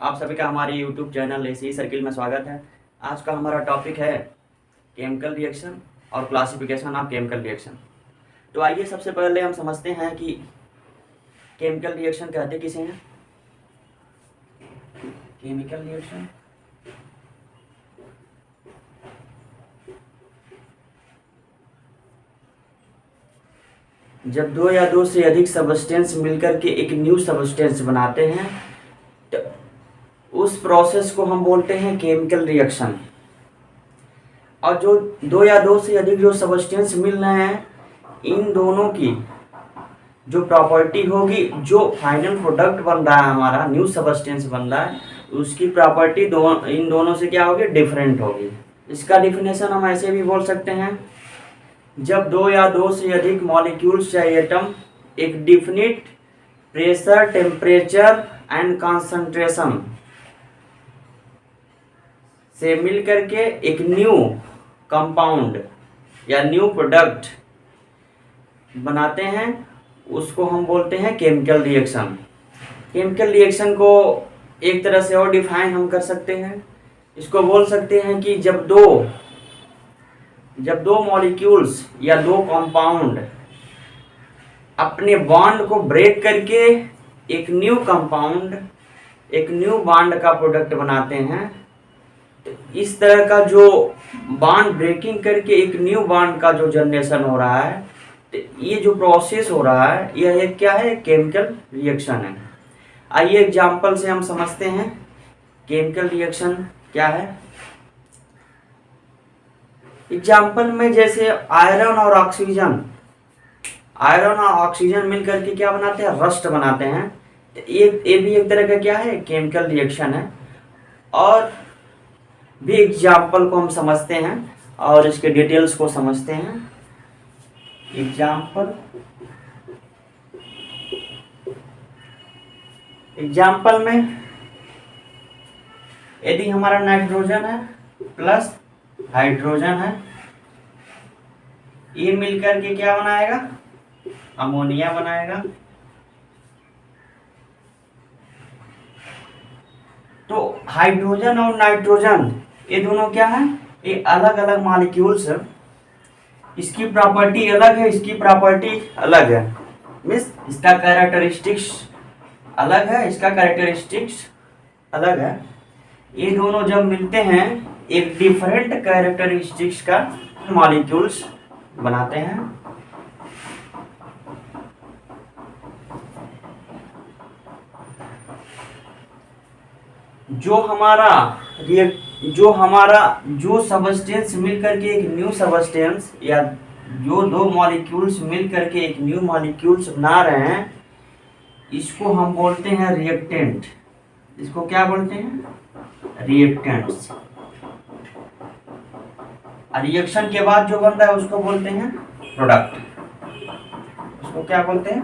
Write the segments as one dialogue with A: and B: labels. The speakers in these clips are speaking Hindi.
A: आप सभी का हमारे YouTube चैनल एसी सर्किल में स्वागत है। आज का हमारा टॉपिक है केमिकल रिएक्शन और क्लासिफिकेशन ऑफ केमिकल रिएक्शन। तो आइए सबसे पहले हम समझते हैं कि केमिकल रिएक्शन कहते किसे हैं। केमिकल रिएक्शन जब दो या दो से अधिक सबस्टेंस मिलकर के एक न्यू सबस्टेंस बनाते हैं तो उस प्रोसेस को हम बोलते हैं केमिकल रिएक्शन। और जो दो या दो से अधिक जो सबस्टेंस मिल रहे हैं, इन दोनों की जो प्रॉपर्टी होगी, जो फाइनल प्रोडक्ट बन रहा है, हमारा न्यू सबस्टेंस बन रहा है, उसकी प्रॉपर्टी इन दोनों से क्या होगी, डिफरेंट होगी। इसका डिफिनेशन हम ऐसे भी बोल सकते हैं, जब दो या दो से अधिक मॉलिक्यूल्स या एटम एक definite pressure, temperature and concentration से मिलकर के एक न्यू कंपाउंड या न्यू प्रोडक्ट बनाते हैं, उसको हम बोलते हैं केमिकल रिएक्शन। केमिकल रिएक्शन को एक तरह से और डिफाइन हम कर सकते हैं। इसको बोल सकते हैं कि जब दो मॉलिक्यूल्स या दो कंपाउंड अपने बॉन्ड को ब्रेक करके एक न्यू कंपाउंड, एक न्यू बॉन्ड का प्रोडक्ट बनाते हैं, तो इस तरह का जो बॉन्ड ब्रेकिंग करके एक न्यू बॉन्ड का जो जनरेशन हो रहा है, तो ये जो प्रोसेस हो रहा है, यह एक क्या है, केमिकल रिएक्शन है। आइए एग्जांपल से हम समझते हैं केमिकल रिएक्शन क्या है। एग्जाम्पल में जैसे आयरन और ऑक्सीजन मिलकर के क्या बनाते हैं, रस्ट बनाते हैं। तो ये भी एक तरह का क्या है, केमिकल रिएक्शन है। और भी एग्जाम्पल को हम समझते हैं और इसके डिटेल्स को समझते हैं। एग्जाम्पल में यदि हमारा नाइट्रोजन है प्लस हाइड्रोजन है, ये मिलकर के क्या बनाएगा, अमोनिया बनाएगा। तो हाइड्रोजन और नाइट्रोजन ये दोनों क्या है, ये अलग अलग मॉलिक्यूल्स है। इसकी प्रॉपर्टी अलग है, इसकी प्रॉपर्टी अलग है, मीन्स इसका कैरेक्टरिस्टिक्स अलग है, इसका कैरेक्टरिस्टिक्स अलग है। ये दोनों जब मिलते हैं एक डिफरेंट कैरेक्टरिस्टिक्स का मॉलिक्यूल्स बनाते हैं। जो सबस्टेंस मिलकर के एक न्यू सबस्टेंस, या जो दो मॉलिक्यूल्स मिलकर के एक न्यू मॉलिक्यूल्स बना रहे हैं, इसको हम बोलते हैं रिएक्टेंट। इसको क्या बोलते हैं, रिएक्टेंट्स। रिएक्शन के बाद जो बन रहा है उसको बोलते हैं प्रोडक्ट। उसको क्या बोलते हैं,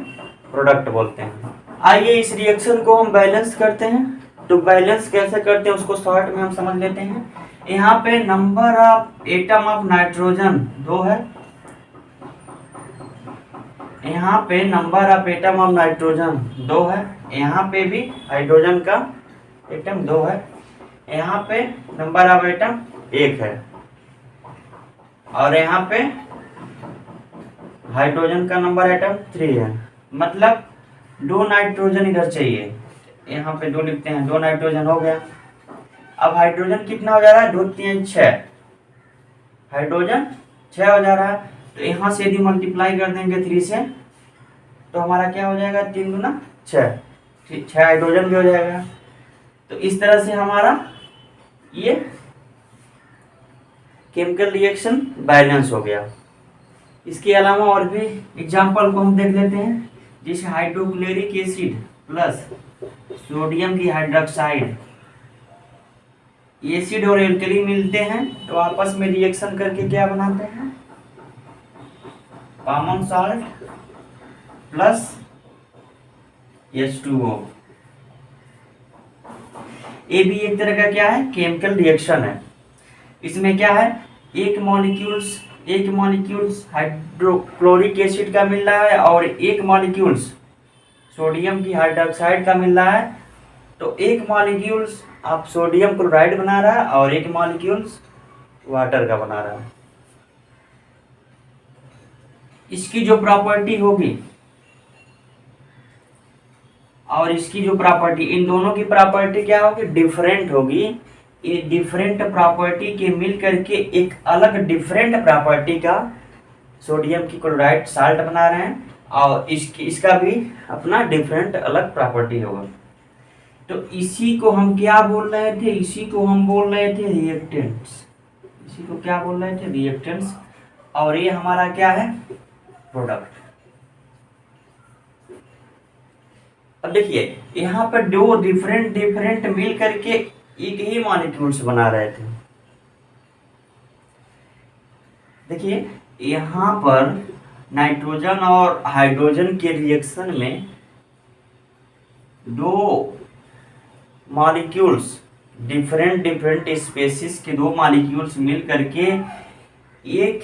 A: प्रोडक्ट बोलते हैं। आइए इस रिएक्शन को हम बैलेंस करते हैं। तो बैलेंस कैसे करते हैं उसको शॉर्ट में हम समझ लेते हैं। यहाँ पे number of atom of nitrogen 2 है, यहाँ पे number of atom of nitrogen 2 है, यहाँ पे भी हाइड्रोजन का एटम 2 है, यहाँ पे नंबर ऑफ एटम 1 है, और यहाँ पे हाइड्रोजन का नंबर एटम 3 है। मतलब 2 नाइट्रोजन इधर चाहिए, यहाँ पे 2 लिखते हैं, 2 नाइट्रोजन हो गया। अब हाइड्रोजन कितना हो जा रहा है, 2 3 6, हाइड्रोजन 6 हो जा रहा है। तो यहाँ से यदि मल्टीप्लाई कर देंगे 3 से, तो हमारा क्या हो जाएगा, 3 गुना 6, 6 हाइड्रोजन भी हो जाएगा। तो इस तरह से हमारा ये केमिकल रिएक्शन बैलेंस हो गया। इसके अलावा और भी एग्जांपल को हम देख लेते हैं। जैसे हाइड्रोक्लोरिक एसिड प्लस सोडियम की हाइड्रोक्साइड, एसिड और एल्कली मिलते हैं तो आपस में रिएक्शन करके क्या बनाते हैं, कॉमन सॉल्ट प्लस H2O। ये भी एक तरह का क्या है, केमिकल रिएक्शन है। इसमें क्या है, एक मॉलिक्यूल्स हाइड्रोक्लोरिक एसिड का मिल रहा है और एक मॉलिक्यूल्स सोडियम की हाइड्रोक्साइड का मिल रहा है। तो एक मॉलिक्यूल्स आप सोडियम क्लोराइड बना रहा है और एक मॉलिक्यूल्स वाटर का बना रहा है। इसकी जो प्रॉपर्टी होगी और इसकी जो प्रॉपर्टी, इन दोनों की प्रॉपर्टी क्या होगी, डिफरेंट होगी। ये डिफरेंट प्रॉपर्टी के मिल करके एक अलग डिफरेंट प्रॉपर्टी का सोडियम की क्लोराइड साल्ट बना रहे हैं और इसका भी अपना डिफरेंट अलग प्रॉपर्टी होगा। तो इसी को हम क्या बोल रहे थे, इसी को हम बोल रहे थे रिएक्टेंट्स। इसी को क्या बोल रहे थे, रिएक्टेंट्स। और ये हमारा क्या है, प्रोडक्ट। अब देखिए यहाँ पर दो डिफरेंट मिल करके एक ही मॉलिक्यूल्स बना रहे थे। देखिए यहाँ पर नाइट्रोजन और हाइड्रोजन के रिएक्शन में दो मॉलिक्यूल्स, डिफरेंट स्पेसिस के दो मॉलिक्यूल्स मिल करके एक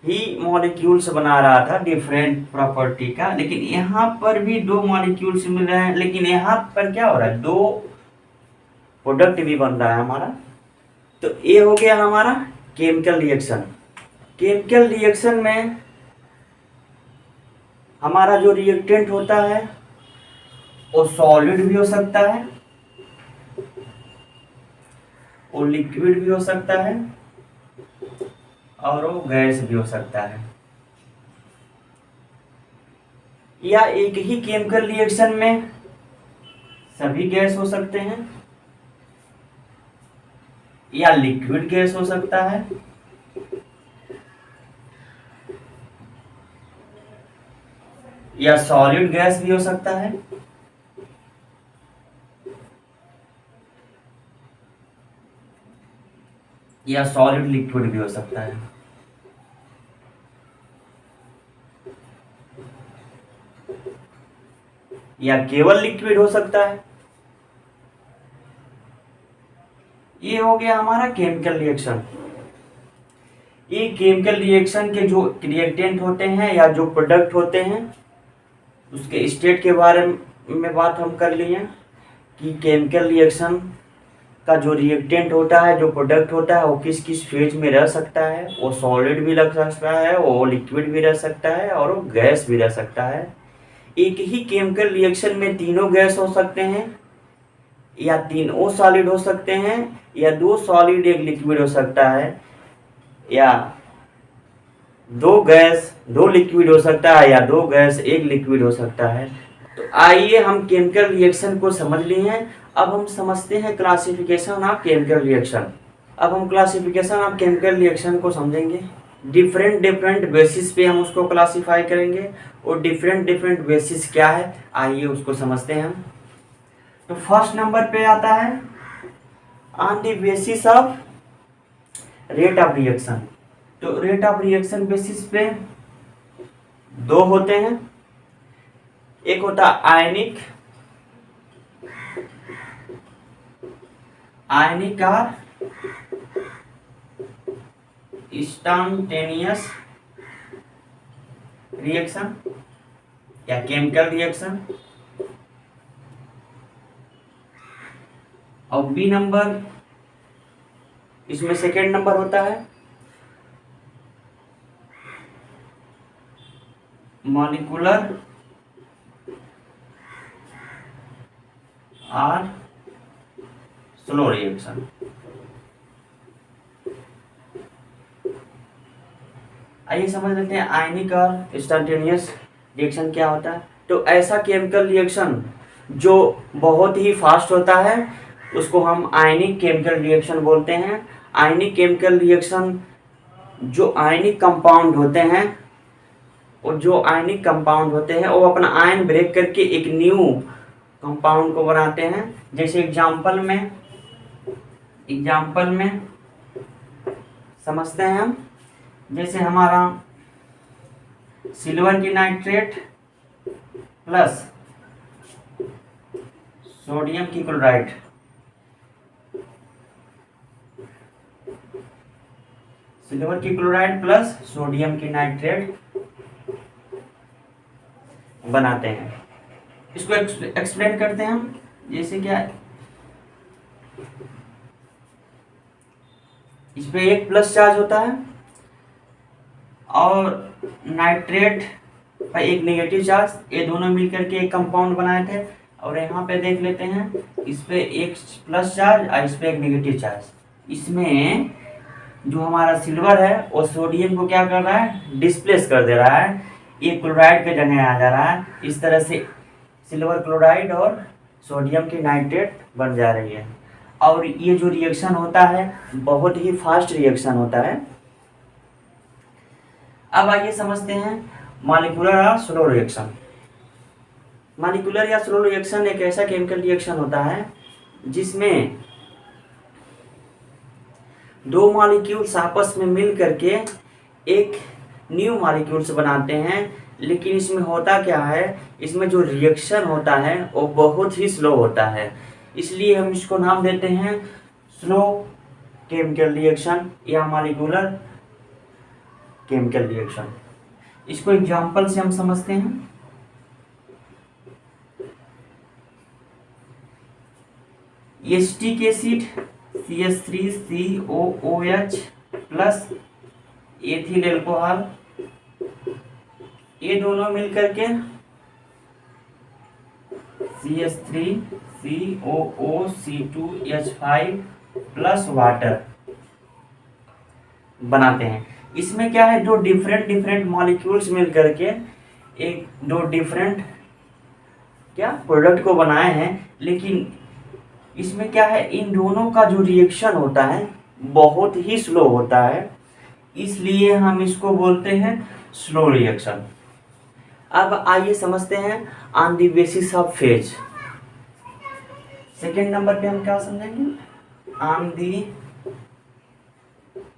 A: ही मॉलिक्यूल्स बना रहा था डिफरेंट प्रॉपर्टी का। लेकिन यहाँ पर भी दो मॉलिक्यूल्स मिल रहे हैं, लेकिन यहाँ पर क्या हो रहा है, दो प्रोडक्ट भी बन रहा है हमारा। तो ये हो गया हमारा केमिकल रिएक्शन। केमिकल रिएक्शन में हमारा जो रिएक्टेंट होता है वो सॉलिड भी हो सकता है, वो लिक्विड भी हो सकता है और वो गैस भी हो सकता है। या एक ही केमिकल रिएक्शन में सभी गैस हो सकते हैं, या लिक्विड गैस हो सकता है, या सॉलिड गैस भी हो सकता है, या सॉलिड लिक्विड भी हो सकता है। या केवल लिक्विड हो सकता है। ये हो गया हमारा केमिकल रिएक्शन। ये केमिकल रिएक्शन के जो रिएक्टेंट होते हैं या जो प्रोडक्ट होते हैं उसके स्टेट के बारे में बात हम कर लिए कि केमिकल रिएक्शन का जो रिएक्टेंट होता है, जो प्रोडक्ट होता है, वो किस किस फेज में रह सकता है। वो सॉलिड भी रह सकता है, वो लिक्विड भी रह सकता है और वो गैस भी रह सकता है। एक ही केमिकल रिएक्शन में तीनों गैस हो सकते हैं, या तीनों सॉलिड हो सकते हैं, या दो सॉलिड एक लिक्विड हो सकता है, या दो गैस दो लिक्विड हो सकता है, या दो गैस एक लिक्विड हो सकता है। तो आइए हम केमिकल रिएक्शन को समझ लिए हैं। अब हम समझते हैं क्लासिफिकेशन ऑफ केमिकल रिएक्शन। अब हम क्लासिफिकेशन ऑफ केमिकल रिएक्शन को समझेंगे। डिफरेंट बेसिस पे हम उसको क्लासिफाई करेंगे। और डिफरेंट बेसिस क्या है, आइए उसको समझते हैं हम। तो फर्स्ट नंबर पे आता है on the basis of rate of reaction. तो रेट ऑफ रिएक्शन बेसिस पे दो होते हैं। एक होता है आयनिक और इंस्टेंटेनियस रिएक्शन या केमिकल रिएक्शन। और बी नंबर, इसमें सेकेंड नंबर होता है मॉलिक्यूलर और स्लो रिएक्शन। आइए समझ लेते हैं आयनिक और इंस्टेंटेनियस रिएक्शन क्या होता है। तो ऐसा केमिकल रिएक्शन जो बहुत ही फास्ट होता है उसको हम आयनिक केमिकल रिएक्शन बोलते हैं। आयनिक केमिकल रिएक्शन जो आयनिक कंपाउंड होते हैं, और जो आयनिक कंपाउंड होते हैं वो अपना आयन ब्रेक करके एक न्यू कंपाउंड को बनाते हैं। जैसे एग्जाम्पल में समझते हैं हम, जैसे हमारा सिल्वर की नाइट्रेट प्लस सोडियम की क्लोराइड, सिल्वर की क्लोराइड प्लस सोडियम की नाइट्रेट बनाते हैं। इसको एक्सप्लेन करते हैं हम। जैसे क्या इस पे एक प्लस चार्ज होता है और नाइट्रेट पर एक नेगेटिव चार्ज, ये दोनों मिलकर के एक कंपाउंड बनाए थे। और यहाँ पे देख लेते हैं, इस पे एक प्लस चार्ज और इस पे एक नेगेटिव चार्ज। इसमें जो हमारा सिल्वर है वो सोडियम को क्या कर रहा है, डिस्प्लेस कर दे रहा है, ये क्लोराइड के जगह आ जा रहा है। इस तरह से सिल्वर क्लोराइड और सोडियम की नाइट्रेट बन जा रही है। और ये जो रिएक्शन होता है बहुत ही फास्ट रिएक्शन होता है। अब आइए समझते हैं मॉलिक्यूलर या स्लो रिएक्शन। मॉलिक्यूलर या स्लो रिएक्शन एक ऐसा केमिकल रिएक्शन होता है जिसमें दो मॉलिक्यूल्स आपस में मिल करके एक न्यू मॉलिक्यूल्स बनाते हैं। लेकिन इसमें होता क्या है, इसमें जो रिएक्शन होता है वो बहुत ही स्लो होता है, इसलिए हम इसको नाम देते हैं स्लो केमिकल रिएक्शन या मॉलिक्यूलर केमिकल रिएक्शन। इसको एग्जांपल से हम समझते हैं। Acetic acid CH3COOH plus ethyl alcohol, ये दोनों मिलकर के CH3COOC2H5 प्लस वाटर बनाते हैं। इसमें क्या है, दो डिफरेंट मॉलिक्यूल्स मिल करके एक दो डिफरेंट क्या प्रोडक्ट को बनाए हैं। लेकिन इसमें क्या है, इन दोनों का जो रिएक्शन होता है बहुत ही स्लो होता है, इसलिए हम इसको बोलते हैं स्लो रिएक्शन। अब आइए समझते हैं on the basis of phase. Second number पे हम क्या समझेंगे, on the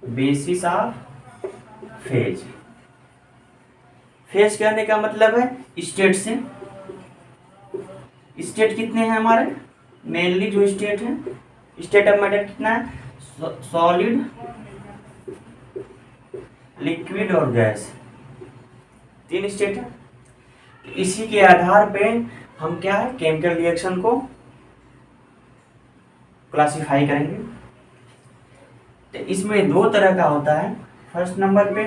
A: basis of phase. Phase कहने का मतलब है स्टेट से। स्टेट कितने हैं हमारे, मेनली जो स्टेट है, स्टेट ऑफ मैटर कितना है, सॉलिड, लिक्विड और गैस, तीन स्टेट है। इसी के आधार पे हम क्या है केमिकल रिएक्शन को क्लासिफाई करेंगे। तो इसमें दो तरह का होता है। फर्स्ट नंबर पे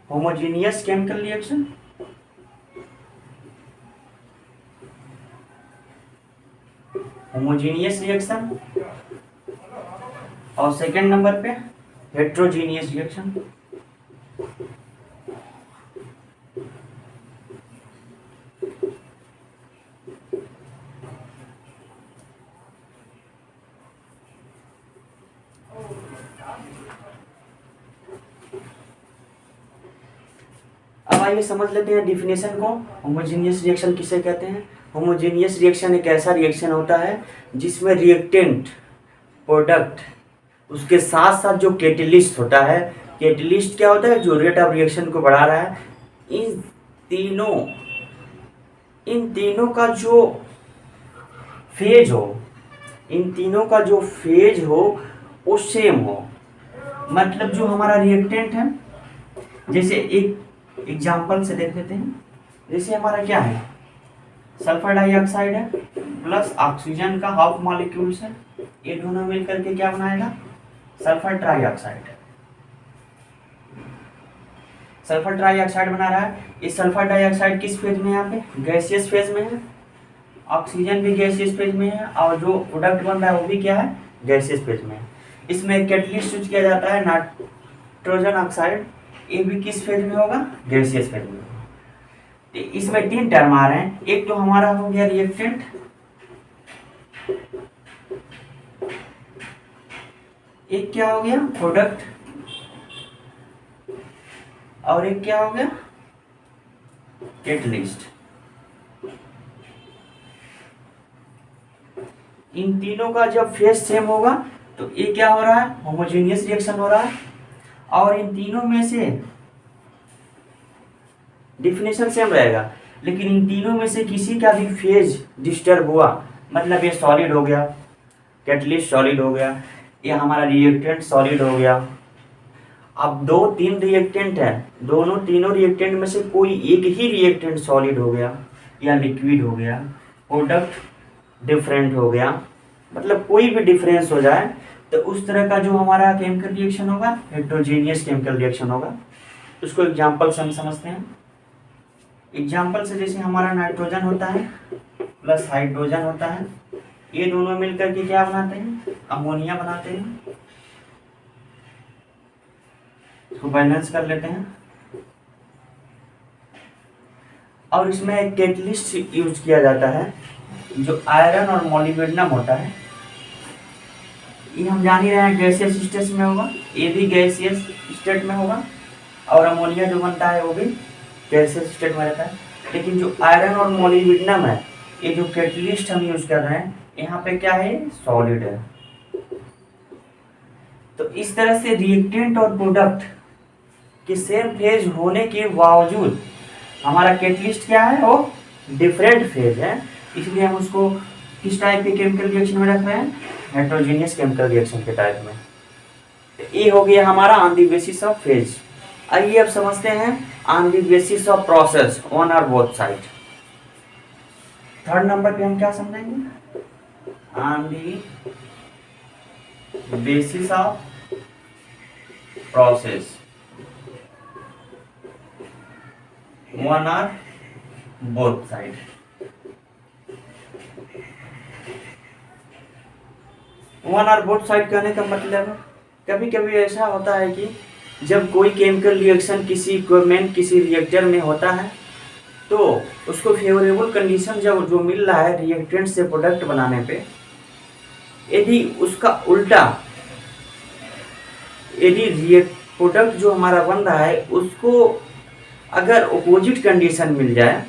A: homogeneous chemical reaction, homogeneous reaction, और सेकंड नंबर पे हेट्रोजीनियस रिएक्शन। अब आइए समझ लेते हैं डिफिनेशन को, होमोजीनियस रिएक्शन किसे कहते हैं। होमोजीनियस रिएक्शन एक ऐसा रिएक्शन होता है जिसमें रिएक्टेंट, प्रोडक्ट, उसके साथ साथ जो कैटलिस्ट होता है, कैटलिस्ट क्या होता है, जो रेट ऑफ रिएक्शन को बढ़ा रहा है, इन तीनों का जो फेज हो, इन तीनों का जो फेज हो वो सेम हो। मतलब जो हमारा रिएक्टेंट है, जैसे एक एग्जाम्पल से देख लेते हैं। जैसे हमारा क्या है, सल्फर डाइऑक्साइड है प्लस ऑक्सीजन का हाफ मॉलिक्यूल्स है, ये दोनों मिलकर के क्या बनाएगा, सल्फर ट्राइऑक्साइड। सल्फर ट्राइऑक्साइड बना रहा है। ये सल्फर डाइऑक्साइड किस फेज में है, यहाँ पे गैसियस फेज में है, ऑक्सीजन भी गैसियस फेज में है, और जो प्रोडक्ट बन रहा है वो भी क्या है, गैसियस फेज में है। इसमें कैटलिस्ट यूज किया जाता है नाइट्रोजन ऑक्साइड, ये भी किस फेज में होगा, गैसियस फेज में। तो इसमें तीन टर्म आ रहे हैं। एक तो हमारा हो गया रिएक्टेंट, एक क्या हो गया प्रोडक्ट, और एक क्या हो गया कैटलिस्ट। इन तीनों का जब फेज सेम होगा तो ये क्या हो रहा है, होमोजेनियस रिएक्शन हो रहा है। और इन तीनों में से डिफिनेशन सेम रहेगा, लेकिन इन तीनों में से किसी का भी फेज डिस्टर्ब हुआ, मतलब ये सॉलिड हो गया, कैटलिस्ट सॉलिड हो गया, ये हमारा रिएक्टेंट सॉलिड हो गया। अब दो तीन रिएक्टेंट है, तीनों रिएक्टेंट में से कोई एक ही रिएक्टेंट सॉलिड हो गया या लिक्विड हो गया, प्रोडक्ट डिफरेंट हो गया, मतलब कोई भी डिफरेंस हो जाए, तो उस तरह का जो हमारा केमिकल रिएक्शन होगा हेट्रोजीनियस केमिकल रिएक्शन होगा। उसको एग्जांपल से हम समझते हैं। एग्जांपल से जैसे हमारा नाइट्रोजन होता है प्लस हाइड्रोजन होता है, ये दोनों मिलकर के क्या बनाते हैं, अमोनिया बनाते हैं। इसको बैलेंस कर लेते हैं। और इसमें एक कैटलिस्ट यूज किया जाता है जो आयरन और मोलिब्डेनम होता है। ये हम जान ही रहे हैं गैसियस स्टेट में होगा, ये भी गैसियस स्टेट में होगा, और अमोनिया जो बनता है वो भी गैसियस स्टेट में रहता है। लेकिन जो आयरन और मोलिब्डेनम है, ये जो कैटलिस्ट हम यूज कर रहे हैं, यहाँ पे क्या है, सॉलिड है। तो इस तरह से रिएक्टेंट और प्रोडक्ट के सेम फेज होने के बावजूद हमारा कैटलिस्ट क्या है, वो डिफरेंट फेज है, इसलिए हम उसको किस टाइप के केमिकल रिएक्शन में रख रहे हैं, हेट्रोजीनियस केमिकल रिएक्शन के टाइप में। ये हो गया हमारा on the basis of phase. आइए अब समझते हैं on the basis of process on और बोथ साइड। थर्ड नंबर पे हम क्या समझेंगे, on the basis of process one और बोथ साइड। वन और बोथ साइड कहने का मतलब है, कभी कभी ऐसा होता है कि जब कोई केमिकल रिएक्शन किसी इक्विपमेंट किसी रिएक्टर में होता है, तो उसको फेवरेबल कंडीशन जब जो मिल रहा है रिएक्टेंट से प्रोडक्ट बनाने पे, यदि उसका उल्टा, यदि प्रोडक्ट जो हमारा बन रहा है उसको अगर अपोजिट कंडीशन मिल जाए,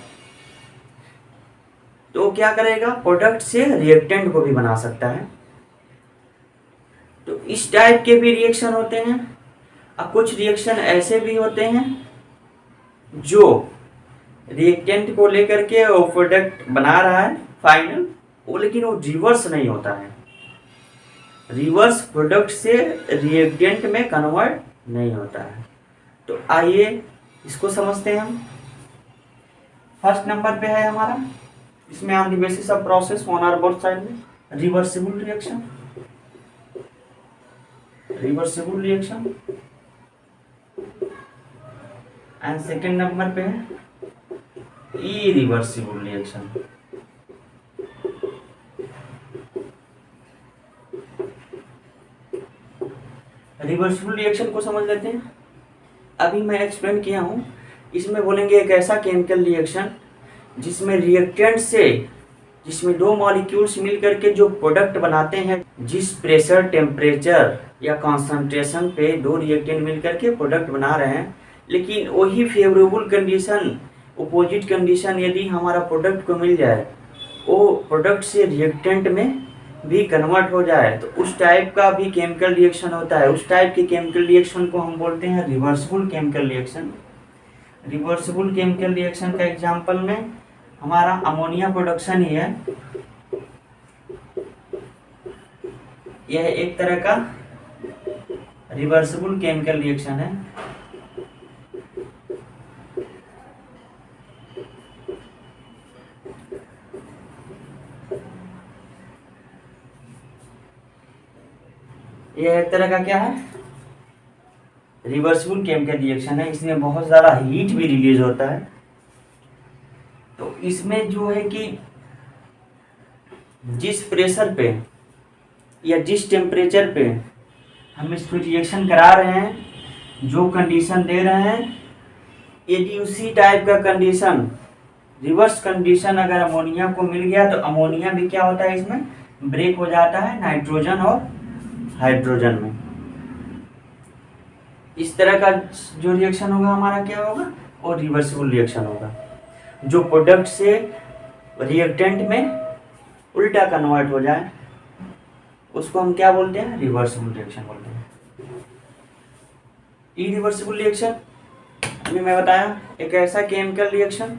A: तो क्या करेगा, प्रोडक्ट से रिएक्टेंट को भी बना सकता है। तो इस टाइप के भी रिएक्शन होते हैं। अब कुछ रिएक्शन ऐसे भी होते हैं जो रिएक्टेंट को लेकर के वो प्रोडक्ट बना रहा है फाइनल, वो लेकिन वो रिवर्स नहीं होता है, रिवर्स प्रोडक्ट से रिएक्टेंट में कन्वर्ट नहीं होता है। तो आइए इसको समझते हैं हम। फर्स्ट नंबर पे है हमारा, इसमें on the basis of process one और बोथ साइड में reversible reaction, reversible reaction. And second number पे है इरिवर्सिबल रिएक्शन। रिवर्सिबल रिएक्शन को समझ लेते हैं। अभी मैं एक्सप्लेन किया हूं, इसमें बोलेंगे एक ऐसा केमिकल रिएक्शन जिसमें रिएक्टेंट से, जिसमें दो मॉलिक्यूल्स मिलकर के जो प्रोडक्ट बनाते हैं, जिस प्रेशर टेम्परेचर या कॉन्सेंट्रेशन पे दो रिएक्टेंट मिलकर के प्रोडक्ट बना रहे हैं, लेकिन वही फेवरेबल कंडीशन, अपोजिट कंडीशन यदि हमारा प्रोडक्ट को मिल जाए, वो प्रोडक्ट से रिएक्टेंट में भी कन्वर्ट हो जाए, तो उस टाइप का भी केमिकल रिएक्शन होता है। उस टाइप के केमिकल रिएक्शन को हम बोलते हैं reversible chemical reaction. Reversible chemical reaction का एग्जांपल में हमारा अमोनिया प्रोडक्शन ही है। यह एक तरह का रिवर्सिबल केमिकल रिएक्शन है। यह एक तरह का क्या है, रिवर्सिबल केमिकल रिएक्शन है। इसमें बहुत ज़्यादा हीट भी रिलीज होता है। तो इसमें जो है कि जिस प्रेशर पे या जिस टेम्परेचर पे हम इसको रिएक्शन करा रहे हैं, जो कंडीशन दे रहे हैं, यदि उसी टाइप का कंडीशन, रिवर्स कंडीशन अगर अमोनिया को मिल गया, तो अमोनिया भी क्या होता है, इसमें ब्रेक हो जाता है नाइट्रोजन और हाइड्रोजन में। इस तरह का जो रिएक्शन होगा हमारा क्या होगा, और रिवर्सिबल रिएक्शन होगा, जो प्रोडक्ट से रिएक्टेंट में उल्टा कन्वर्ट हो जाए, उसको हम क्या बोलते हैं, रिवर्सिबल रिएक्शन बोलते हैं। इरिवर्सिबल रिएक्शन अभी मैं बताया, एक ऐसा केमिकल रिएक्शन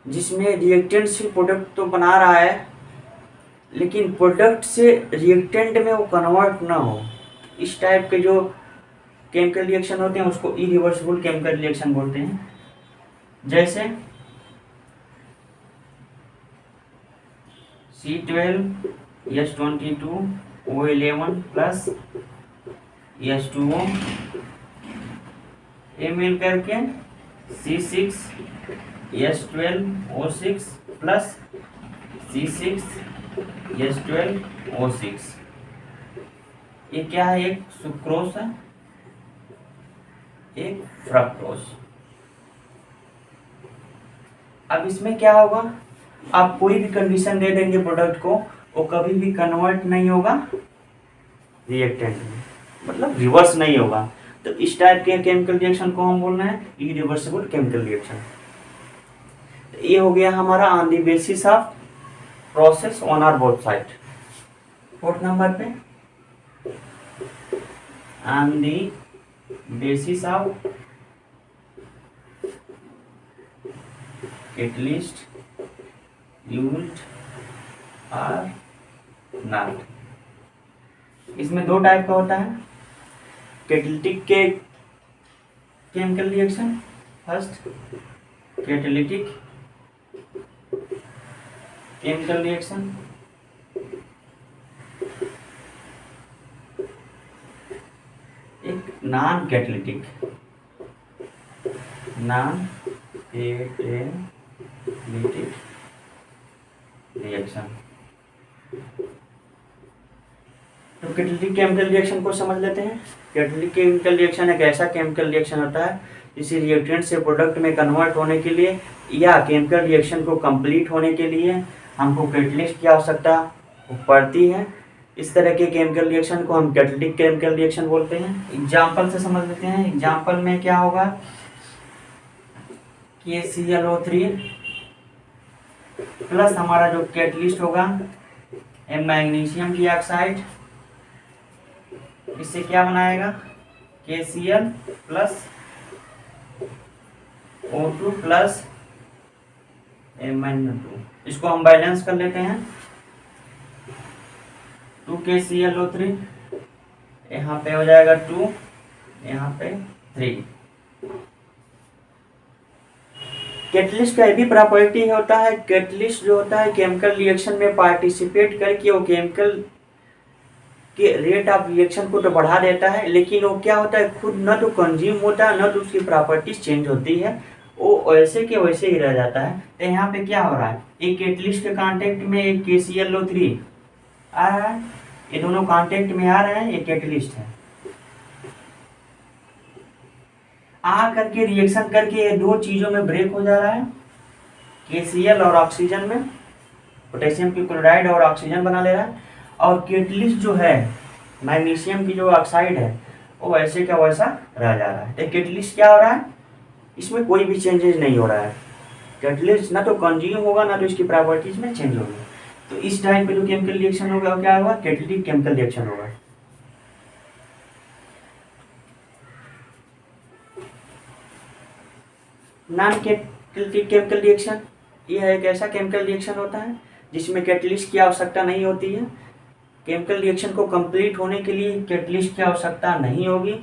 A: जिसमें रिएक्टेंट से प्रोडक्ट तो बना रहा है, लेकिन प्रोडक्ट से रिएक्टेंट में वो कन्वर्ट ना हो। इस टाइप के जो केमिकल रिएक्शन होते हैं उसको इरिवर्सिबल केमिकल रिएक्शन बोलते हैं। जैसे C12H22O11 प्लस H2O, ये मिल करके C6H12O6 प्लस C6H12O6। ये क्या है? एक सुक्रोज है, एक फ्रक्टोज। अब इसमें क्या होगा, आप कोई भी कंडीशन दे देंगे प्रोडक्ट को, वो कभी भी कन्वर्ट नहीं होगा रिएक्टेंट में, मतलब रिवर्स नहीं होगा। तो इस टाइप के केमिकल रिएक्शन को हम बोल रहे हैं इरिवर्सिबल केमिकल रिएक्शन। तो ये हो गया हमारा on the basis of process on are both side. Fourth number पे on the basis of catalyst used or not। इसमें दो टाइप का होता है कैटालिटिक के chemical reaction. First catalytic chemical reaction, एक नॉन कैटालिटिक रिएक्शन। तो कैटालिटिक केमिकल रिएक्शन को समझ लेते हैं। कैटालिटिक केमिकल रिएक्शन एक ऐसा केमिकल रिएक्शन होता है जिसे रिएक्टेंट से प्रोडक्ट में कन्वर्ट होने के लिए या केमिकल रिएक्शन को कंप्लीट होने के लिए हमको कैटलिस्ट की आवश्यकता पड़ती है। इस तरह के केमिकल रिएक्शन को हम कैटालिटिक केमिकल रिएक्शन बोलते हैं। एग्जाम्पल से समझ लेते हैं। एग्जाम्पल में क्या होगा, KClO3 प्लस हमारा जो कैटलिस्ट होगा मैग्नीशियम की ऑक्साइड, इससे क्या बनाएगा KCl plus O2 plus Mn2। इसको हम बैलेंस कर लेते हैं। 2KClO3 यहाँ पे हो जाएगा 2, यहाँ पे 3। कैटलिस्ट का भी प्रॉपर्टी होता है, कैटलिस्ट जो होता है केमिकल रिएक्शन में पार्टिसिपेट करके वो केमिकल के रेट ऑफ रिएक्शन को तो बढ़ा देता है, लेकिन वो क्या होता है खुद न तो कंज्यूम होता है न तो उसकी प्रॉपर्टीज चेंज होती है, वो वैसे के वैसे ही रह जाता है। तो यहाँ पे क्या हो रहा है, एक कैटलिस्ट के कांटेक्ट में एक KClO3 आ रहा है, ये दोनों कांटेक्ट में आ रहे हैं, ये कैटलिस्ट है। आ करके रिएक्शन करके ये दो चीज़ों में ब्रेक हो जा रहा है, KCl और ऑक्सीजन में, पोटेशियम की क्लोराइड और ऑक्सीजन बना ले रहा है। और कैटलिस्ट जो है मैग्नीशियम की जो ऑक्साइड है वो वैसे का वैसा रह जा रहा है। तो कैटलिस्ट क्या हो रहा है, इसमें कोई भी चेंजेस नहीं हो रहा है। कैटलिस्ट ना तो कंज्यूम होगा ना तो इसकी प्रॉपर्टीज में चेंज होगी। तो इस टाइप पे जो केमिकल रिएक्शन होगा क्या होगा, कैटालिटिक केमिकल रिएक्शन होगा। नॉन कैटालिटिक केमिकल रिएक्शन, यह एक ऐसा केमिकल रिएक्शन होता है जिसमें कैटलिस्ट की आवश्यकता नहीं होती है। केमिकल रिएक्शन को कंप्लीट होने के लिए कैटलिस्ट की आवश्यकता नहीं होगी।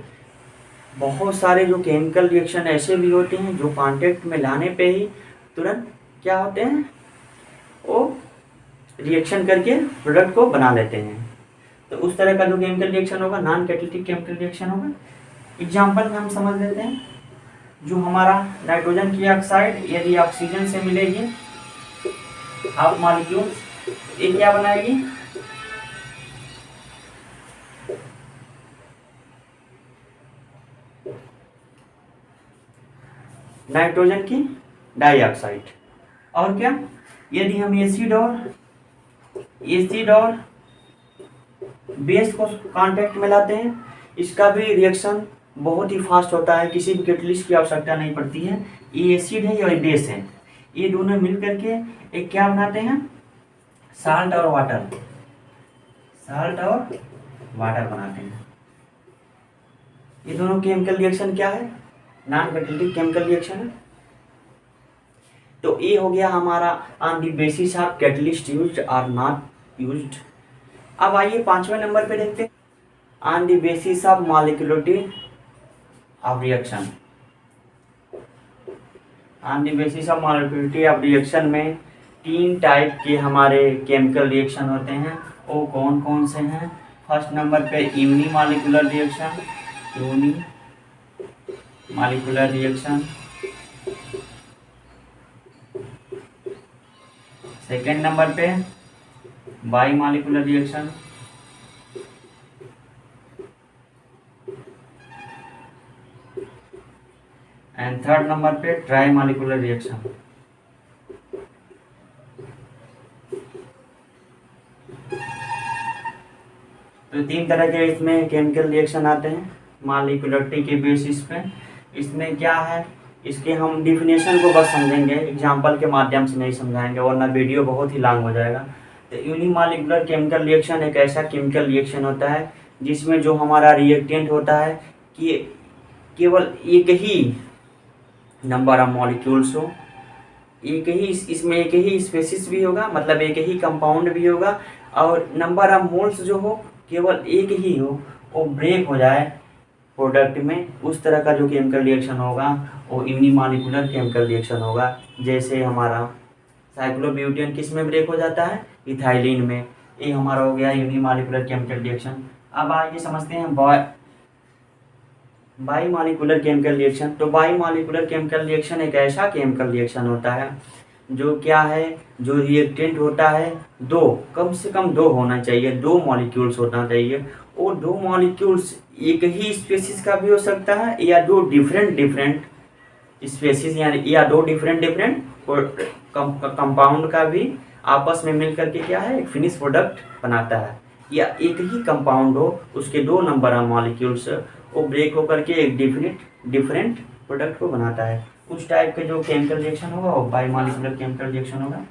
A: बहुत सारे जो केमिकल रिएक्शन ऐसे भी होते हैं जो कांटेक्ट में लाने पे ही तुरंत क्या होते हैं, वो रिएक्शन करके प्रोडक्ट को बना लेते हैं। तो उस तरह का जो केमिकल रिएक्शन होगा नॉन कैटालिटिक केमिकल रिएक्शन होगा। एग्जाम्पल में हम समझ लेते हैं, जो हमारा नाइट्रोजन की ऑक्साइड यदि ऑक्सीजन से मिलेगी हाफ मॉलिक्यूल, ये क्या बनाएगी, नाइट्रोजन की डाइऑक्साइड। और क्या, यदि हम एसिड और बेस को कांटेक्ट में लाते हैं, इसका भी रिएक्शन बहुत ही फास्ट होता है, किसी भी कैटलिस्ट की आवश्यकता नहीं पड़ती है। ये एसिड है और बेस है, ये दोनों मिल करके एक क्या बनाते हैं, साल्ट और वाटर बनाते हैं। ये दोनों केमिकल रिएक्शन क्या है, नॉन कैटालिटिक केमिकल रिएक्शन है। तो ये हो गया हमारा on the basis of catalyst used और नॉट यूज्ड। अब आइए 5वें नंबर पे देखते हैं, on the basis of molecularity of reaction. On the basis of molecularity of reaction में तीन टाइप के हमारे केमिकल रिएक्शन होते हैं। वो कौन कौन से हैं? फर्स्ट नंबर पे unimolecular reaction, unimolecular reaction. Second number पे बाईमॉलिक्यूलर रिएक्शन। एंड थर्ड नंबर पे ट्राईमॉलिक्यूलर रिएक्शन। तो तीन तरह के इसमें केमिकल रिएक्शन आते हैं मॉलिक्यूलरिटी के बेसिस पे। इसमें क्या है, इसके हम डिफिनेशन को बस समझेंगे, एग्जांपल के माध्यम से नहीं समझाएंगे वरना वीडियो बहुत ही लॉन्ग हो जाएगा। तो यूनिमॉलिक्यूलर केमिकल रिएक्शन एक ऐसा केमिकल रिएक्शन होता है जिसमें जो हमारा रिएक्टेंट होता है कि केवल एक ही नंबर ऑफ मॉलिक्यूल्स हो, एक ही इसमें एक ही स्पेसिस भी होगा, मतलब एक ही कंपाउंड भी होगा, और नंबर ऑफ मोल्स जो हो केवल एक ही हो, वो ब्रेक हो जाए प्रोडक्ट में, उस तरह का जो केमिकल रिएक्शन होगा वो यूनिमॉलिक्यूलर केमिकल रिएक्शन होगा। जैसे हमारा साइक्लोब्यूटेन किस में ब्रेक हो जाता है? इथाइलिन में। ये हमारा हो गया यूनिमॉलिक्यूलर केमिकल रिएक्शन। अब आइए समझते हैं बाईमॉलिक्यूलर केमिकल रिएक्शन। तो बाईमॉलिक्यूलर केमिकल रिएक्शन एक ऐसा केमिकल रिएक्शन होता है जो क्या है, जो रिएक्टेंट होता है दो, कम से कम दो होना चाहिए, दो मॉलिक्यूल्स होना चाहिए। और दो मॉलिक्यूल्स एक ही स्पेसिस का भी हो सकता है या दो डिफरेंट स्पेसिस या दो डिफरेंट कंपाउंड का भी आपस में मिल करके क्या है, एक फिनिश प्रोडक्ट बनाता है। या एक ही कंपाउंड हो, उसके दो नंबर ऑफ मॉलिक्यूल्स वो ब्रेक होकर के एक डिफरेंट प्रोडक्ट को बनाता है। उस टाइप के जो केमिकल रिएक्शन होगा वो बाईमॉलिक्यूलर केमिकल रिएक्शन होगा।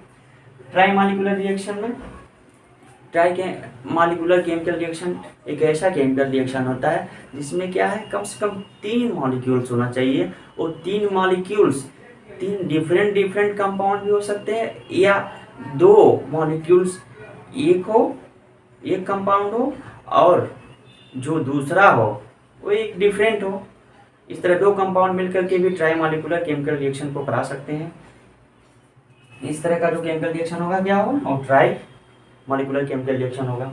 A: ट्राईमॉलिक्यूलर रिएक्शन में ट्राईमॉलिक्यूलर केमिकल रिएक्शन एक ऐसा केमिकल रिएक्शन होता है जिसमें क्या है, कम से कम तीन मॉलिक्यूल्स होना चाहिए। और तीन मॉलिक्यूल्स तीन डिफरेंट कंपाउंड भी हो सकते हैं, या दो मॉलिक्यूल्स एक कंपाउंड हो और जो दूसरा हो वो एक डिफरेंट हो। इस तरह दो कंपाउंड मिलकर के भी ट्राईमॉलिक्यूलर केमिकल रिएक्शन को करा सकते हैं। इस तरह का जो केमिकल रिएक्शन होगा क्या होगा, और ट्राईमॉलिक्यूलर केमिकल रिएक्शन होगा।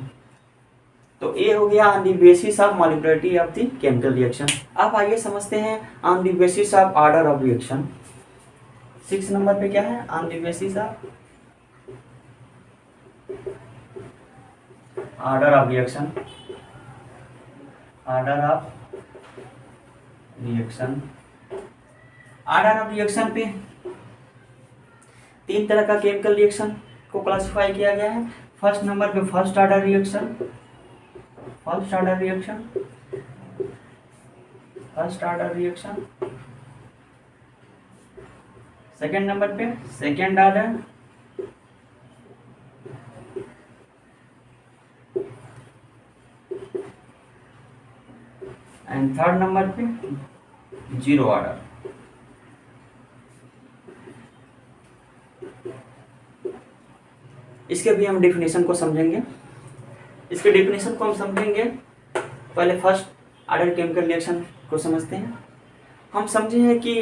A: तो ये हो गया on the basis of molecularity of the chemical reaction. अब आइए समझते हैं on the basis of order of reaction. 6 number पे क्या है, on the basis of order of reaction. Order of reaction, order of reaction पे तीन तरह का केमिकल रिएक्शन को क्लासिफाई किया गया है। फर्स्ट नंबर पे first order reaction, first order reaction, first order reaction. Second number पे second order, and third number पे जीरो ऑर्डर। इसके भी हम डेफिनेशन को समझेंगे। इसके डेफिनेशन को हम समझेंगे, पहले फर्स्ट ऑर्डर केमिकल रिएक्शन को समझते हैं। हम समझे हैं कि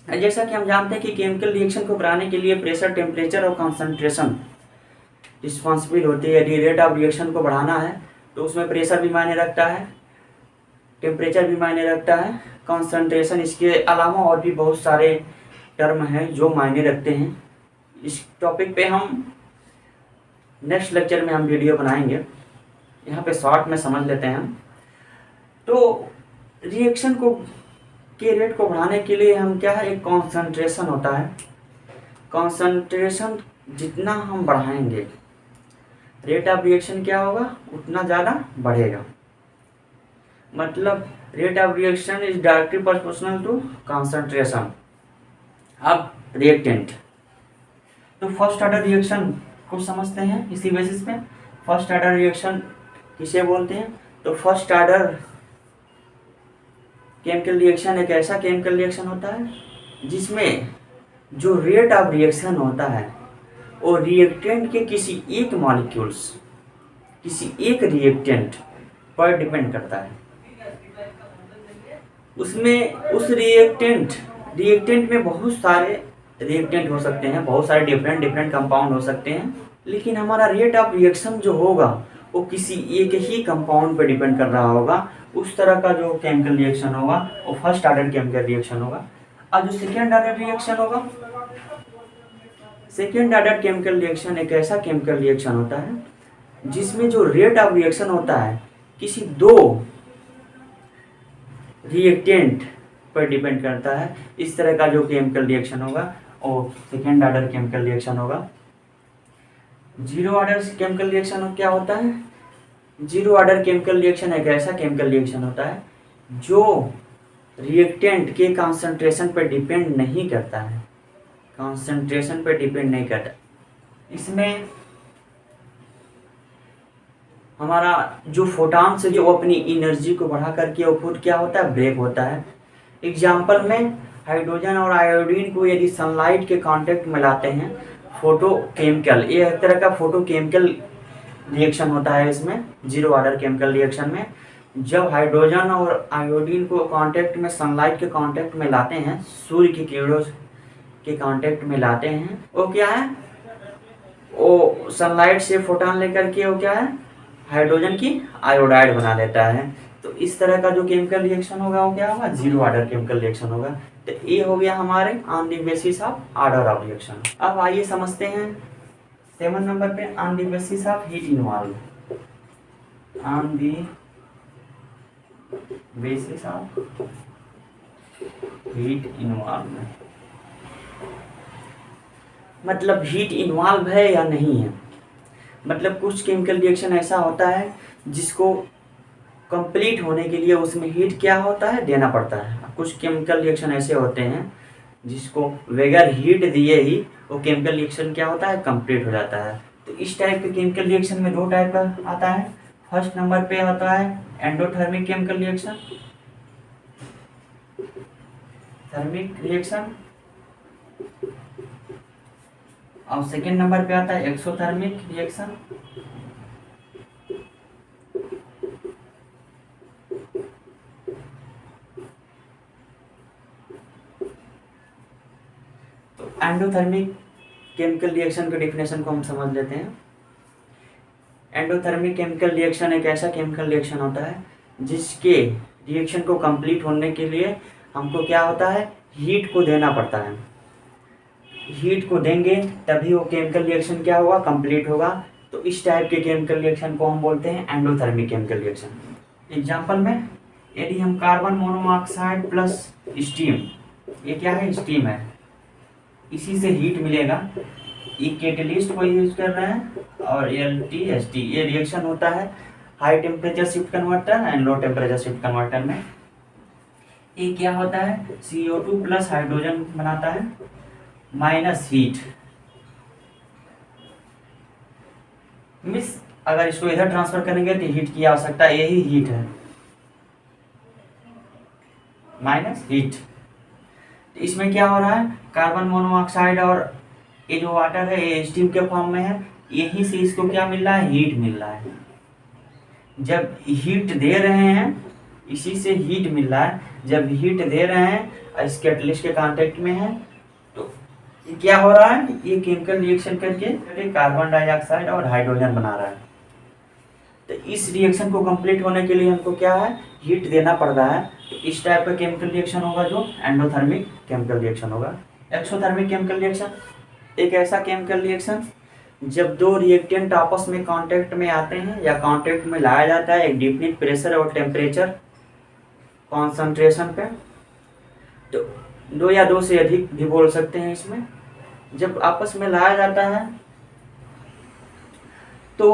A: जैसा कि हम जानते हैं कि केमिकल रिएक्शन को बनाने के लिए प्रेशर, टेम्परेचर और कंसंट्रेशन रिस्पॉन्सिबल होती है। यदि रेट ऑफ रिएक्शन को बढ़ाना है तो उसमें प्रेशर भी मायने रखता है, टेम्परेचर भी मायने रखता है, कंसंट्रेशन, इसके अलावा और भी बहुत सारे टर्म हैं जो मायने रखते हैं। इस टॉपिक पे हम नेक्स्ट लेक्चर में हम वीडियो बनाएंगे, यहाँ पे शॉर्ट में समझ लेते हैं हम। तो रिएक्शन को के रेट को बढ़ाने के लिए हम क्या है, एक कंसंट्रेशन होता है। कंसंट्रेशन जितना हम बढ़ाएंगे रेट ऑफ रिएक्शन क्या होगा, उतना ज़्यादा बढ़ेगा। मतलब rate of reaction is directly proportional to concentration अब रिएक्टेंट। तो फर्स्ट ऑर्डर रिएक्शन को समझते हैं इसी बेसिस पे। फर्स्ट ऑर्डर रिएक्शन किसे बोलते हैं, तो फर्स्ट ऑर्डर केमिकल रिएक्शन एक ऐसा केमिकल रिएक्शन होता है जिसमें जो रेट ऑफ रिएक्शन होता है वो रिएक्टेंट के किसी एक मॉलिक्यूल्स, किसी एक रिएक्टेंट पर डिपेंड करता है। उसमें उस रिएक्टेंट में बहुत सारे रिएक्टेंट हो सकते हैं, बहुत सारे डिफरेंट डिफरेंट कंपाउंड हो सकते हैं, लेकिन हमारा रेट ऑफ रिएक्शन जो होगा वो किसी एक ही कंपाउंड पर डिपेंड कर रहा होगा। उस तरह का जो केमिकल रिएक्शन होगा वो फर्स्ट ऑर्डर केमिकल रिएक्शन होगा। और जो सेकेंड ऑर्डर रिएक्शन होगा, सेकेंड ऑर्डर केमिकल रिएक्शन एक ऐसा केमिकल रिएक्शन होता है जिसमें जो रेट ऑफ रिएक्शन होता है किसी दो रिएक्टेंट पर डिपेंड करता है। इस तरह का जो केमिकल रिएक्शन होगा वो सेकेंड ऑर्डर केमिकल रिएक्शन होगा। जीरो ऑर्डर केमिकल रिएक्शन क्या होता है? जीरो ऑर्डर केमिकल रिएक्शन एक ऐसा केमिकल रिएक्शन होता है जो रिएक्टेंट के कॉन्सेंट्रेशन पर डिपेंड नहीं करता है, कॉन्सेंट्रेशन पर डिपेंड नहीं करता। इसमें हमारा जो फोटॉन से जो अपनी एनर्जी को बढ़ा करके वो खुद क्या होता है, ब्रेक होता है। एग्जाम्पल में हाइड्रोजन और आयोडीन को यदि सनलाइट के कांटेक्ट में लाते हैं, फोटोकेमिकल, ये एक तरह का फोटोकेमिकल रिएक्शन होता है। इसमें जीरो ऑर्डर केमिकल रिएक्शन में जब हाइड्रोजन और आयोडीन को कांटेक्ट में, सनलाइट के कांटेक्ट में लाते हैं, सूर्य की किरणों के कांटेक्ट में लाते हैं, वो क्या है, वो सनलाइट से फोटॉन लेकर के वो क्या है, हाइड्रोजन की आयोडाइड बना देता है। तो इस तरह का जो केमिकल रिएक्शन होगा वो क्या होगा, जीरो ऑर्डर केमिकल रिएक्शन होगा। तो ये हो गया हमारे on the basis of order of reaction. अब आइए समझते हैं 7 नंबर पे on the basis of heat involve, on the basis of heat involve, मतलब हीट इन्वॉल्व है या नहीं है। मतलब कुछ केमिकल रिएक्शन ऐसा होता है जिसको कंप्लीट होने के लिए उसमें हीट क्या होता है, देना पड़ता है। कुछ केमिकल रिएक्शन ऐसे होते हैं जिसको बगैर हीट दिए ही वो केमिकल रिएक्शन क्या होता है, कंप्लीट हो जाता है। तो इस टाइप के केमिकल रिएक्शन में दो टाइप का आता है। फर्स्ट नंबर पे आता है endothermic chemical reaction, thermic reaction, और सेकेंड नंबर पे आता है एक्सोथर्मिक रिएक्शन। तो एंडोथर्मिक केमिकल रिएक्शन के डेफिनेशन को हम समझ लेते हैं। एंडोथर्मिक केमिकल रिएक्शन एक ऐसा केमिकल रिएक्शन होता है जिसके रिएक्शन को कंप्लीट होने के लिए हमको क्या होता है, हीट को देना पड़ता है। हीट को देंगे तभी वो केमिकल रिएक्शन क्या होगा, कंप्लीट होगा। तो इस टाइप के केमिकल रिएक्शन को हम बोलते हैं एंडोथर्मिक केमिकल रिएक्शन। एग्जांपल में यदि हम कार्बन मोनोऑक्साइड प्लस स्टीम, ये क्या है, स्टीम है, इसी से हीट मिलेगा, ये कैटलिस्ट को यूज कर रहे हैं, और LTST ये रिएक्शन होता है high temperature shift converter and low temperature shift converter में। ये क्या होता है, CO2 प्लस हाइड्रोजन बनाता है माइनस हीट। मिस अगर इसको इधर ट्रांसफर करेंगे तो हीट की आवश्यकता, यही हीट है, माइनस हीट। तो इसमें क्या हो रहा है, कार्बन मोनोऑक्साइड और ये जो वाटर है ये स्टीम के फॉर्म में है, यहीं से इसको क्या मिल रहा है, हीट मिल रहा है। जब हीट दे रहे हैं, इसी से हीट मिल रहा है, जब हीट दे रहे हैं इस कैटलिस्ट के कांटेक्ट में है, तो क्या हो रहा है, ये केमिकल रिएक्शन करके कार्बन डाइऑक्साइड और हाइड्रोजन बना रहा है। तो इस रिएक्शन को कंप्लीट होने के लिए हमको क्या है, हीट देना पड़ रहा है। तो इस टाइप का केमिकल रिएक्शन होगा जो एंडोथर्मिक केमिकल रिएक्शन होगा। एक्सोथर्मिक केमिकल रिएक्शन एक ऐसा केमिकल रिएक्शन जब दो रिएक्टेंट आपस में कांटेक्ट में आते हैं या कांटेक्ट में लाया जाता है एक डिफिनिट प्रेशर और टेम्परेचर कॉन्सेंट्रेशन पे, तो दो या दो से अधिक भी बोल सकते हैं। इसमें जब आपस में लाया जाता है तो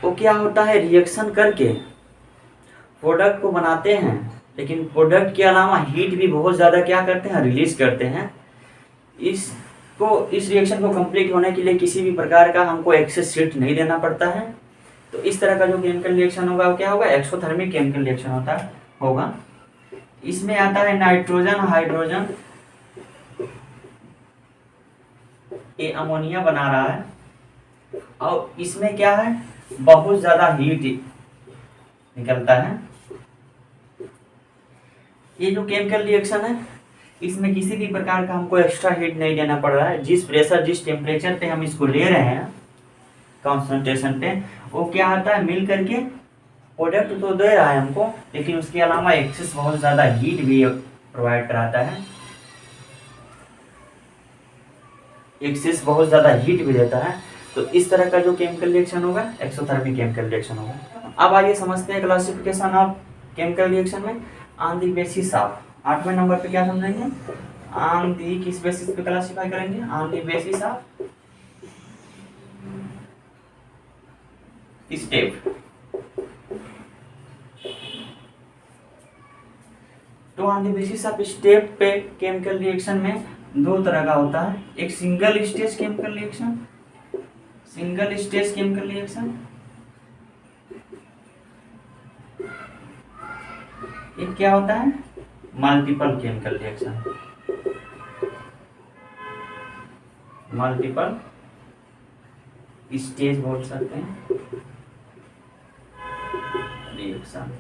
A: वो क्या होता है, रिएक्शन करके प्रोडक्ट को बनाते हैं, लेकिन प्रोडक्ट के अलावा हीट भी बहुत ज़्यादा क्या करते हैं, रिलीज करते हैं। इस रिएक्शन को कंप्लीट होने के लिए किसी भी प्रकार का हमको एक्सेस हीट नहीं देना पड़ता है। तो इस तरह का जो केमिकल रिएक्शन होगा वो क्या होगा, एक्सोथर्मिक केमिकल रिएक्शन होगा। इसमें आता है नाइट्रोजन हाइड्रोजन, ये अमोनिया बना रहा है, और इसमें क्या है, बहुत ज़्यादा हीट निकलता है। ये जो केमिकल रिएक्शन है इसमें किसी भी प्रकार का हमको एक्स्ट्रा हीट नहीं देना पड़ रहा है। जिस प्रेशर जिस टेम्परेचर पे हम इसको ले रहे हैं कॉन्सेंट्रेशन पे, वो क्या आता है मिल करके प्रोडक्ट तो दे रहा है हमको, लेकिन उसके अलावा एक्सेस बहुत ज़्यादा हीट भी प्रोवाइड कराता है, एक्सेस बहुत ज़्यादा हीट भी देता है। तो इस तरह का जो केमिकल रिएक्शन होगा एक्सोथर्मिक केमिकल रिएक्शन होगा। अब आइए समझते हैं क्लासिफिकेशन ऑफ केमिकल रिएक्शन में ऑन द बेसिस ऑफ। 8वें नंबर पे क्या समझेंगे, ऑन दी किस बेसिस पे क्लासिफाई करेंगे, on the basis of step. तो on the basis of step पे केमिकल रिएक्शन में दो तरह का होता है, एक single stage chemical reaction, single stage chemical reaction, एक क्या होता है multiple chemical reaction, multiple stage बोल सकते हैं रिएक्शन।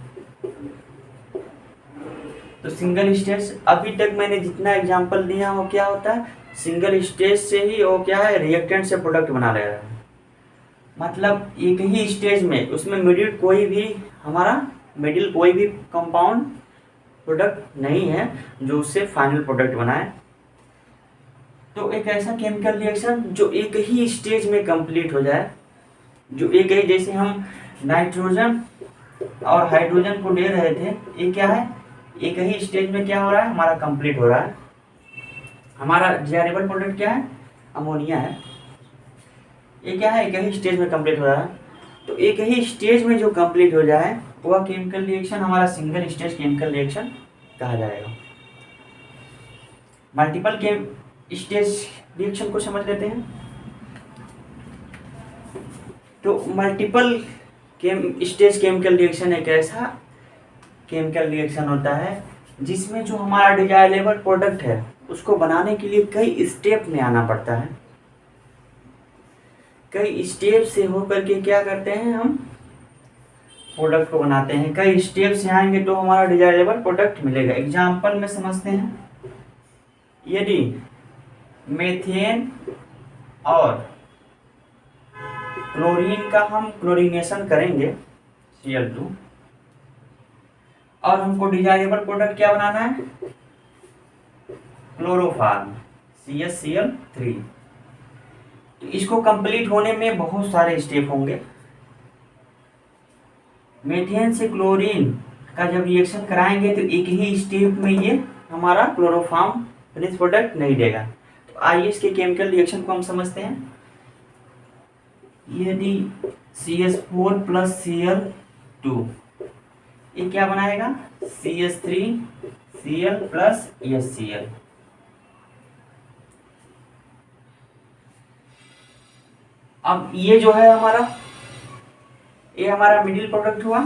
A: तो सिंगल स्टेज अभी तक मैंने जितना एग्जांपल दिया वो क्या होता है, सिंगल स्टेज से ही वो क्या है रिएक्टेंट से प्रोडक्ट बना ले रहा है, मतलब एक ही स्टेज में उसमें मिडिल कोई भी कंपाउंड प्रोडक्ट नहीं है जो उससे फाइनल प्रोडक्ट बनाए। तो एक ऐसा केमिकल रिएक्शन जो एक ही स्टेज में कंप्लीट हो जाए, जो एक ही, जैसे हम नाइट्रोजन और हाइड्रोजन को ले रहे थे, ये क्या है एक ही स्टेज में क्या हो रहा है हमारा कंप्लीट हो रहा है। हमारा डिजायरेबल प्रोडक्ट क्या है अमोनिया है, ये क्या है एक ही स्टेज में कंप्लीट हो रहा है। तो एक ही स्टेज में जो कंप्लीट हो जाए वह केमिकल रिएक्शन हमारा सिंगल स्टेज केमिकल रिएक्शन कहा जाएगा। मल्टीपल के स्टेज रिएक्शन को समझ लेते हैं। तो मल्टीपल स्टेज केमिकल रिएक्शन एक ऐसा केमिकल रिएक्शन होता है जिसमें जो हमारा डिजायरेबल प्रोडक्ट है उसको बनाने के लिए कई स्टेप में आना पड़ता है। कई स्टेप से होकर के क्या करते हैं हम प्रोडक्ट को बनाते हैं, कई स्टेप से आएंगे तो हमारा डिजायरेबल प्रोडक्ट मिलेगा। एग्जाम्पल में समझते हैं, यदि मेथेन और क्लोरीन का हम क्लोरीनेशन करेंगे Cl2 और हमको डिजायरेबल प्रोडक्ट क्या बनाना है क्लोरोफॉर्म CaCl3, तो इसको कंप्लीट होने में बहुत सारे स्टेप होंगे। मेथेन से क्लोरीन का जब रिएक्शन कराएंगे तो एक ही स्टेप में ये हमारा क्लोरोफॉर्म फिनिश प्रोडक्ट नहीं देगा। तो आइए इसके केमिकल रिएक्शन को हम समझते हैं। यदि CH4 + Cl2 ये क्या बनाएगा CH3Cl + HCl। अब ये जो है ये हमारा मिडिल प्रोडक्ट हुआ,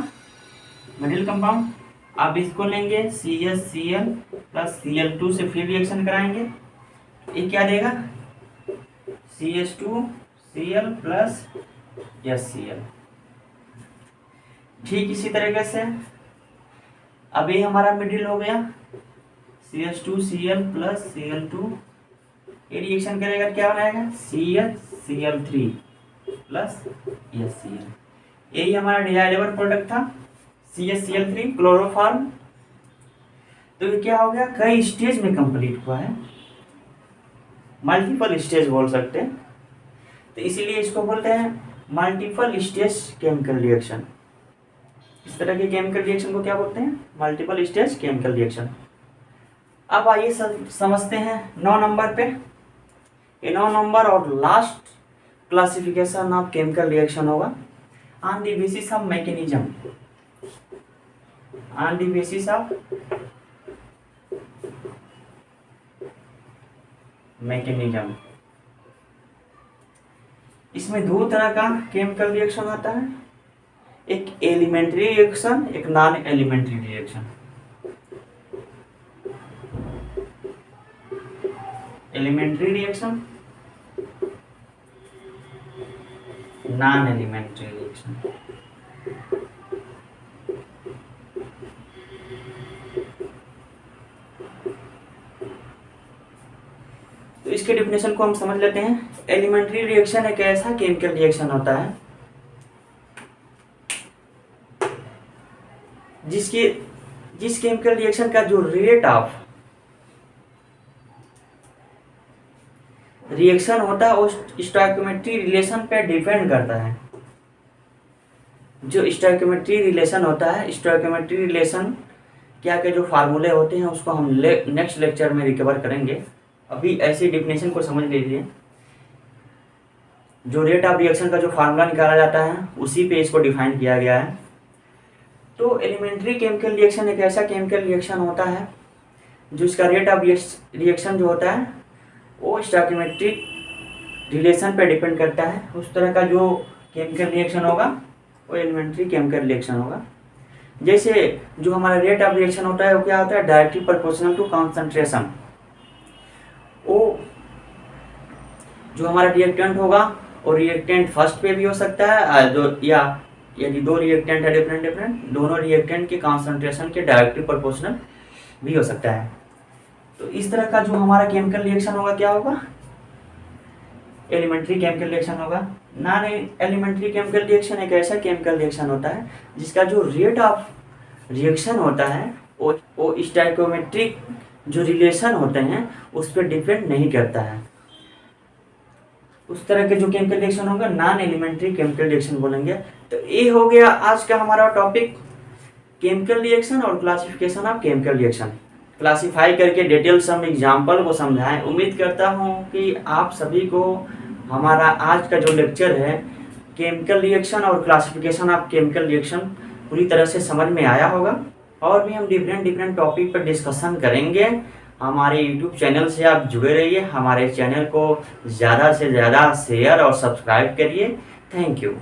A: मिडिल कंपाउंड। अब इसको लेंगे CHCl + Cl2 से फिर रिएक्शन कराएंगे, ये क्या देगा CH2Cl + HCl। ठीक इसी तरीके से अब ये हमारा मिडिल हो गया CH2Cl + Cl2, ये रिएक्शन करेगा क्या बनाएगा CHCl3 + HCl। यही हमारा डिजायरेबल प्रोडक्ट था CHCl3 क्लोरोफॉर्म। तो ये क्या हो गया कई स्टेज में कंप्लीट हुआ है, मल्टीपल स्टेज बोल सकते हैं। तो इसीलिए इसको बोलते हैं मल्टीपल स्टेज केमिकल रिएक्शन। इस तरह के केमिकल रिएक्शन को क्या बोलते हैं मल्टीपल स्टेज केमिकल रिएक्शन। अब आइए समझते हैं 9 नंबर पे। ये 9 नंबर और last classification of chemical reaction होगा on the basis of mechanism, on the basis of mechanism. इसमें दो तरह का केमिकल रिएक्शन होता है, एक एलिमेंट्री रिएक्शन, एक non elementary reaction. Elementary reaction, non elementary reaction. इसके डिफिनेशन को हम समझ लेते हैं। एलिमेंट्री रिएक्शन एक ऐसा केमिकल रिएक्शन होता है जिस केमिकल रिएक्शन का जो रेट ऑफ रिएक्शन होता है वो स्टोइकोमेट्री रिलेशन पे डिपेंड करता है। जो स्टोइकोमेट्री रिलेशन होता है, स्टोइकोमेट्री रिलेशन क्या के जो फार्मूले होते हैं उसको हम नेक्स्ट लेक्चर में रिकवर करेंगे। अभी ऐसी डिफिनेशन को समझ लीजिए। जो रेट ऑफ रिएक्शन का जो फार्मूला निकाला जाता है उसी पे इसको डिफाइन किया गया है। तो एलिमेंट्री केमिकल रिएक्शन एक ऐसा केमिकल रिएक्शन होता है जो इसका रेट ऑफ रिएक्शन जो होता है वो स्टोइकोमेट्रिक रिलेशन पे डिपेंड करता है। उस तरह का जो केमिकल रिएक्शन होगा वो एलिमेंट्री केमिकल रिएक्शन होगा। जैसे जो हमारा रेट ऑफ रिएक्शन होता है वो क्या होता है, डायरेक्टली प्रोपोर्शनल टू कॉन्सेंट्रेशन। वो जो हमारा रिएक्टेंट होगा और रिएक्टेंट फर्स्ट पे भी हो सकता है या यदि दो रिएक्टेंट है डिफरेंट दोनों रिएक्टेंट के कॉन्सेंट्रेशन के डायरेक्टली प्रोपोर्शनल भी हो सकता है। तो इस तरह का जो हमारा केमिकल रिएक्शन होगा क्या होगा, एलिमेंट्री केमिकल रिएक्शन होगा। नॉन एलिमेंट्री केमिकल रिएक्शन एक ऐसा केमिकल रिएक्शन होता है जिसका जो रेट ऑफ रिएक्शन होता है वो स्टोइकोमेट्रिक जो रिलेशन होते हैं उस पर डिपेंड नहीं करता है। उस तरह के जो केमिकल रिएक्शन होगा नॉन एलिमेंट्री केमिकल रिएक्शन बोलेंगे। तो ये हो गया आज का हमारा टॉपिक, केमिकल रिएक्शन और classification of chemical reaction. Classify करके डिटेल सम एग्जाम्पल को समझाएं। उम्मीद करता हूं कि आप सभी को हमारा आज का जो लेक्चर है केमिकल रिएक्शन और क्लासिफिकेशन ऑफ केमिकल रिएक्शन पूरी तरह से समझ में आया होगा। और भी हम डिफरेंट टॉपिक पर डिस्कशन करेंगे। हमारे यूट्यूब चैनल से आप जुड़े रहिए। हमारे चैनल को ज़्यादा से ज़्यादा शेयर और सब्सक्राइब करिए। Thank you.